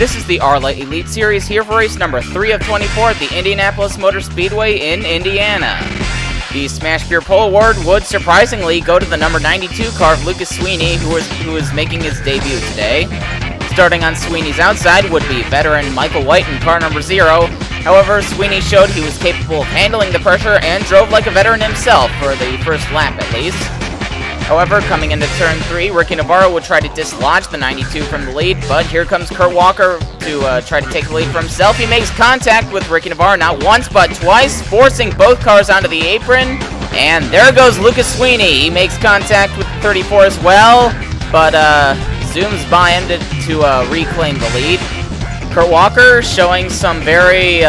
This is the ARLA Elite Series here for race number 3 of 24 at the Indianapolis Motor Speedway in Indiana. The Smash Pure Pole Award would surprisingly go to the number 92 car of Lucas Sweeney, who is making his debut today. Starting on Sweeney's outside would be veteran Michael White in car number 0. However, Sweeney showed he was capable of handling the pressure and drove like a veteran himself for the first lap at least. However, coming into turn 3, Ricky Navarro would try to dislodge the 92 from the lead, but here comes Kurt Walker to try to take the lead for himself. He makes contact with Ricky Navarro not once but twice, forcing both cars onto the apron. And there goes Lucas Sweeney. He makes contact with the 34 as well, but zooms by him to reclaim the lead. Kurt Walker showing some very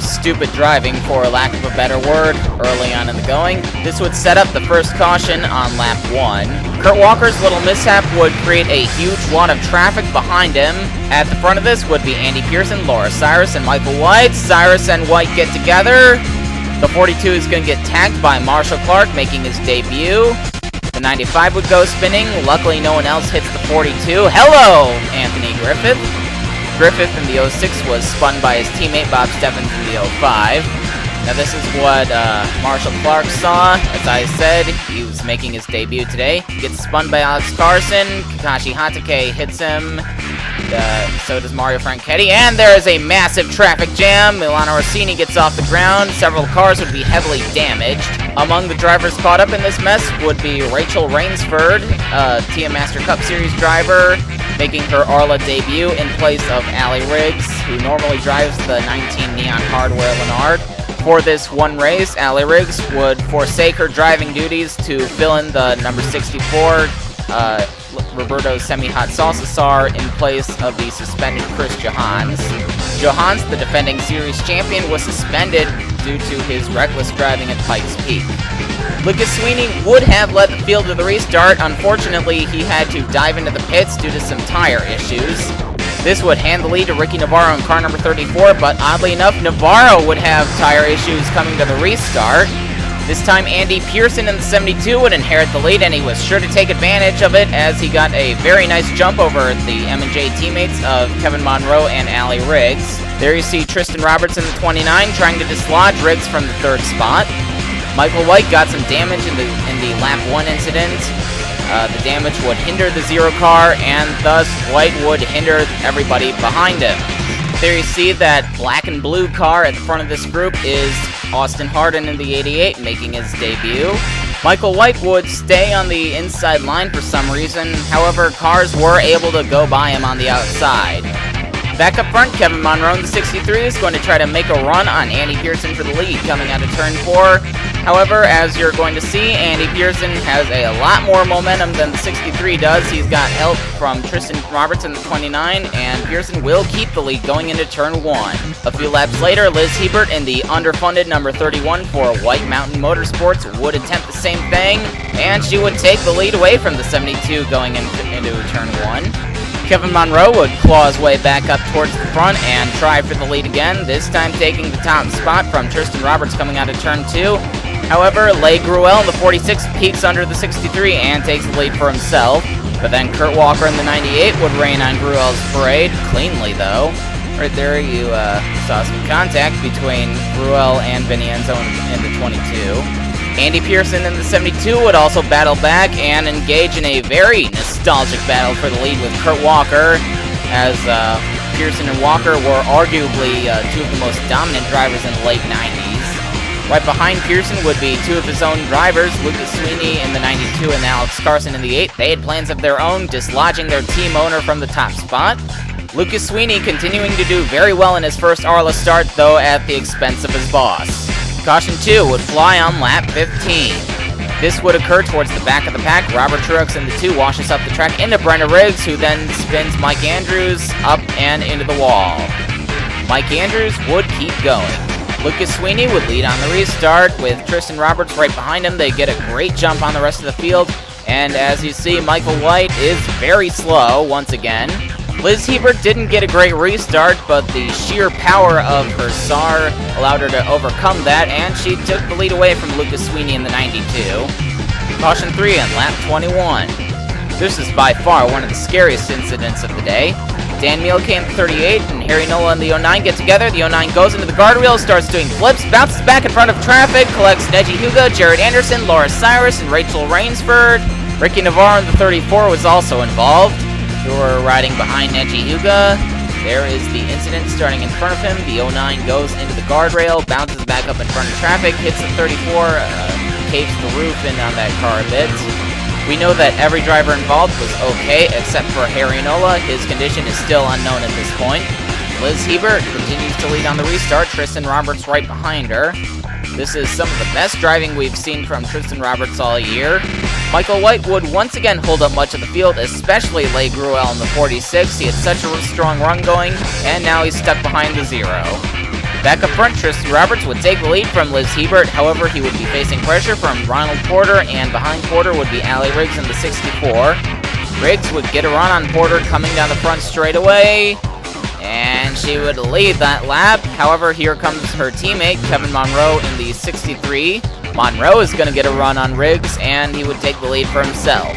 stupid driving, for lack of a better word, early on in the going. This would set up the first caution on lap 1. Kurt Walker's little mishap would create a huge wad of traffic behind him. At the front of this would be Andy Pearson, Laura Cyrus, and Michael White. Cyrus and White get together. The 42 is going to get tagged by Marshall Clark, making his debut. The 95 would go spinning. Luckily, no one else hits the 42. Hello, Anthony Griffith. Griffith in the 06 was spun by his teammate Bob Steffens in the 05. Now this is what Marshall Clark saw. As I said, he was making his debut today. He gets spun by Alex Carson. Kakashi Hatake hits him. So does Mario Franchetti. And there is a massive traffic jam. Milano Rossini gets off the ground. Several cars would be heavily damaged. Among the drivers caught up in this mess would be Rachel Rainsford, TM Master Cup Series driver, making her ARLA debut in place of Allie Riggs, who normally drives the 19 Neon Hardware Lennard. For this one race, Allie Riggs would forsake her driving duties to fill in the number 64 Roberto Semi-Hot Salsasar in place of the suspended Chris Johans. Johans, the defending series champion, was suspended due to his reckless driving at Pikes Peak. Lucas Sweeney would have led the field to the restart. Unfortunately, he had to dive into the pits due to some tire issues. This would hand the lead to Ricky Navarro in car number 34, but oddly enough, Navarro would have tire issues coming to the restart. This time, Andy Pearson in the 72 would inherit the lead, and he was sure to take advantage of it as he got a very nice jump over the M&J teammates of Kevin Monroe and Allie Riggs. There you see Tristan Roberts in the 29 trying to dislodge Riggs from the 3rd spot. Michael White got some damage in the lap 1 incident. The damage would hinder the 0 car, and thus White would hinder everybody behind him. There you see that black and blue car at the front of this group is Austin Harden in the 88, making his debut. Michael White would stay on the inside line for some reason. However, cars were able to go by him on the outside. Back up front, Kevin Monroe in the 63 is going to try to make a run on Andy Pearson for the lead coming out of turn 4. However, as you're going to see, Andy Pearson has a lot more momentum than the 63 does. He's got help from Tristan Roberts in the 29, and Pearson will keep the lead going into turn 1. A few laps later, Liz Hebert in the underfunded number 31 for White Mountain Motorsports would attempt the same thing, and she would take the lead away from the 72 going into turn 1. Kevin Monroe would claw his way back up towards the front and try for the lead again, this time taking the top spot from Tristan Roberts coming out of turn 2. However, Leigh Gruel in the 46 peaks under the 63 and takes the lead for himself. But then Kurt Walker in the 98 would rain on Gruel's parade, cleanly though. Right there you saw some contact between Gruel and Vinny Enzo in the 22. Andy Pearson in the 72 would also battle back and engage in a very nostalgic battle for the lead with Kurt Walker, as Pearson and Walker were arguably 2 of the most dominant drivers in the late 90s. Right behind Pearson would be 2 of his own drivers, Lucas Sweeney in the 92 and Alex Carson in the 8. They had plans of their own, dislodging their team owner from the top spot. Lucas Sweeney continuing to do very well in his first ARLA start, though at the expense of his boss. Caution 2 would fly on lap 15. This would occur towards the back of the pack. Robert Truex in the 2 washes up the track into Brenna Riggs, who then spins Mike Andrews up and into the wall. Mike Andrews would keep going. Lucas Sweeney would lead on the restart with Tristan Roberts right behind him. They get a great jump on the rest of the field. And as you see, Michael White is very slow once again. Liz Hebert didn't get a great restart, but the sheer power of her SAR allowed her to overcome that, and she took the lead away from Lucas Sweeney in the 92. Caution 3 on lap 21. This is by far one of the scariest incidents of the day. Dan Mielke in the 38 and Harry Nola in the 09 get together. The 09 goes into the guardrail, starts doing flips, bounces back in front of traffic, collects Neji Huga, Jared Anderson, Laura Cyrus, and Rachel Rainsford. Ricky Navarro in the 34 was also involved. Who were riding behind Neji Huga. There is the incident starting in front of him. The 09 goes into the guardrail, bounces back up in front of traffic, hits the 34, caves the roof in on that car a bit. We know that every driver involved was okay, except for Harry Nola. His condition is still unknown at this point. Liz Hebert continues to lead on the restart. Tristan Roberts right behind her. This is some of the best driving we've seen from Tristan Roberts all year. Michael White would once again hold up much of the field, especially Leigh Gruel in the 46. He had such a strong run going, and now he's stuck behind the 0. Back up front, Tristan Roberts would take the lead from Liz Hebert. However, he would be facing pressure from Ronald Porter, and behind Porter would be Allie Riggs in the 64. Riggs would get a run on Porter coming down the front straightaway, and she would lead that lap. However, here comes her teammate, Kevin Monroe, in the 63. Monroe is going to get a run on Riggs, and he would take the lead for himself.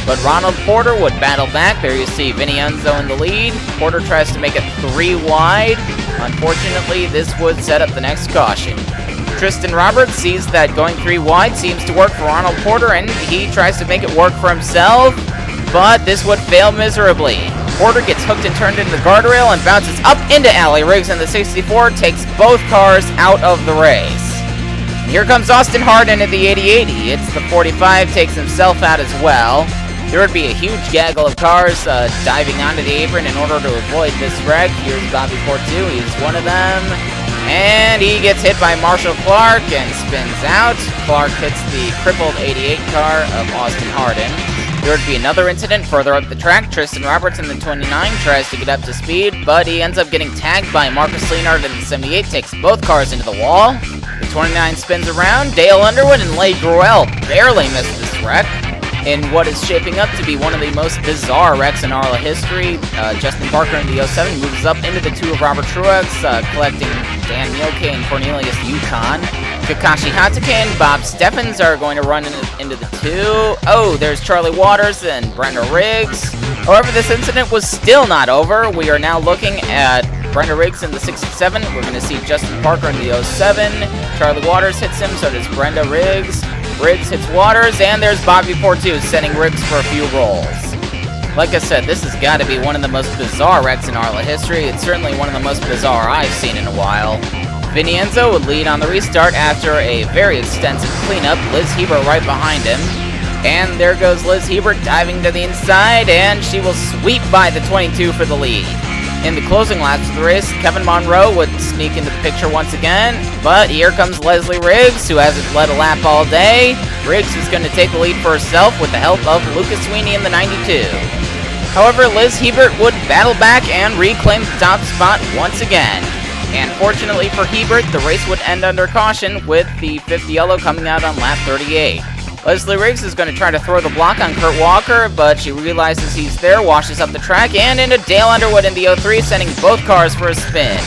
But Ronald Porter would battle back. There you see Vinny Enzo in the lead. Porter tries to make it 3 wide. Unfortunately, this would set up the next caution. Tristan Roberts sees that going 3 wide seems to work for Ronald Porter, and he tries to make it work for himself, but this would fail miserably. Porter gets hooked and turned into the guardrail and bounces up into Allie Riggs in the 64, takes both cars out of the race. Here comes Austin Harden at the 88. He hits the 45, takes himself out as well. There would be a huge gaggle of cars diving onto the apron in order to avoid this wreck. Here's Bobby Portu. He's one of them. And he gets hit by Marshall Clark and spins out. Clark hits the crippled 88 car of Austin Harden. There would be another incident further up the track. Tristan Roberts in the 29 tries to get up to speed, but he ends up getting tagged by Marcus Leonard in the 78, takes both cars into the wall. The 29 spins around. Dale Underwood and Leigh Gruel barely missed this wreck in what is shaping up to be one of the most bizarre wrecks in ARLA history. Justin Parker in the 07 moves up into the 2 of Robert Truex, collecting Dan Mielke and Cornelius Yukon. Kakashi Hatake and Bob Steffens are going to run into the 2. Oh, there's Charlie Waters and Brenda Riggs. However, this incident was still not over. We are now looking at Brenda Riggs in the 67. We're going to see Justin Parker in the 07. Charlie Waters hits him, so does Brenda Riggs. Riggs hits Waters, and there's Bobby Portu sending Riggs for a few rolls. Like I said, this has got to be one of the most bizarre wrecks in ARLA history. It's certainly one of the most bizarre I've seen in a while. Vinny Enzo would lead on the restart after a very extensive cleanup. Liz Hebert right behind him. And there goes Liz Hebert diving to the inside, and she will sweep by the 22 for the lead. In the closing laps of the race, Kevin Monroe would sneak into the picture once again, but here comes Leslie Riggs, who hasn't led a lap all day. Riggs is going to take the lead for herself with the help of Lucas Sweeney in the 92. However, Liz Hebert would battle back and reclaim the top spot once again. And fortunately for Hebert, the race would end under caution with the 50 yellow coming out on lap 38. Leslie Riggs is going to try to throw the block on Kurt Walker, but she realizes he's there, washes up the track, and into Dale Underwood in the 03, sending both cars for a spin.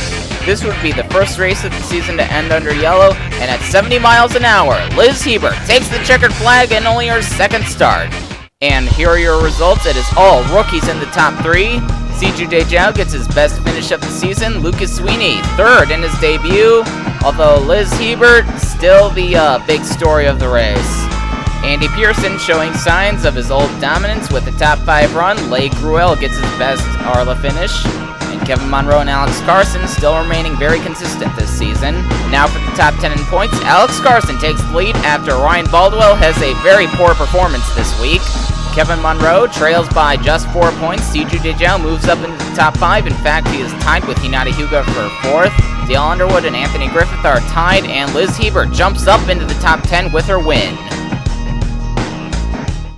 This would be the first race of the season to end under yellow, and at 70 miles an hour, Liz Hebert takes the checkered flag in only her second start. And here are your results. It is all rookies in the top 3. Siju Dejao gets his best finish of the season. Lucas Sweeney, 3rd in his debut, although Liz Hebert, still the big story of the race. Andy Pearson showing signs of his old dominance with a top 5 run. Leigh Gruel gets his best ARLA finish. And Kevin Monroe and Alex Carson still remaining very consistent this season. Now for the top 10 in points, Alex Carson takes the lead after Ryan Baldwell has a very poor performance this week. Kevin Monroe trails by just 4 points. Siju Dejao moves up into the top 5. In fact, he is tied with Hinata Hyuga for 4th. Dale Underwood and Anthony Griffith are tied, and Liz Hebert jumps up into the top 10 with her win.